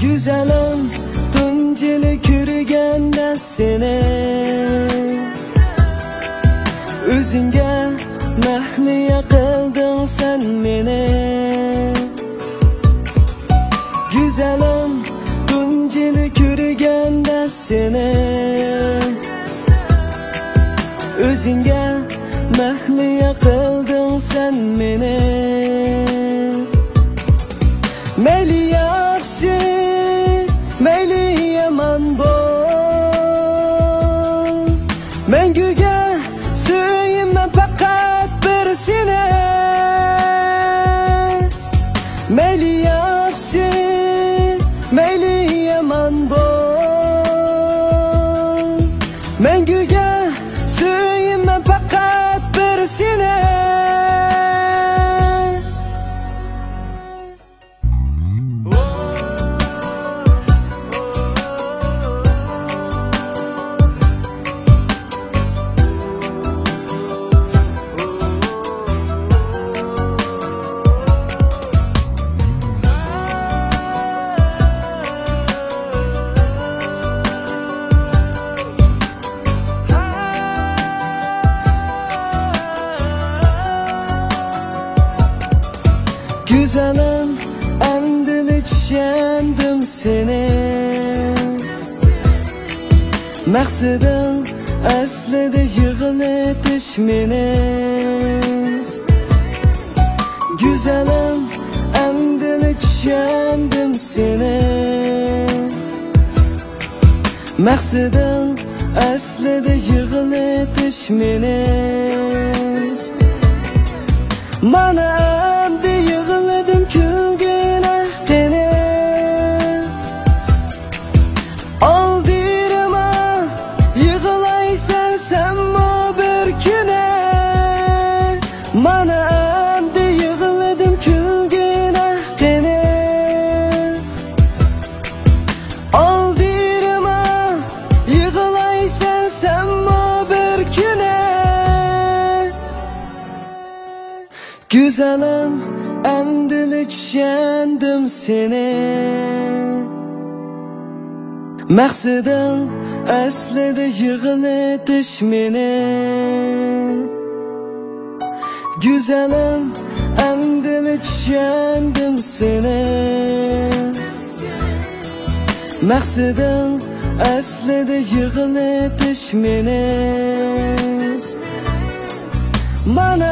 Güzelim tunjili ko'rganda seni o'zingga mahliya qilding sen meni. Güzelim tunjili ko'rganda seni o'zingga mahliya qilding sen meni. Mayli yaxshi mayli yomon bo'l, manguga suyman faqat bir seni. Mayli yaxshi mayli yomon bo'l, manguga suyman faqat bir seni. Güzelim emdili tushundim seni, maqsadim aslida yig'latish meni. Güzelim emdili tushundim seni, maqsadim aslida yig'latish meni. Mana amdi yig'ladim kulgin aqtini, oldirma yig'laysan senmi bir kuni. Mana amdi yig'ladim kulgin aqtini, oldirma yig'laysan senmi bir kuni. Güzelim emdili tushundim seni, maqsadim aslida yig'latish meni. Güzelim emdili tushundim seni, maqsadim aslida yig'latish meni. Mana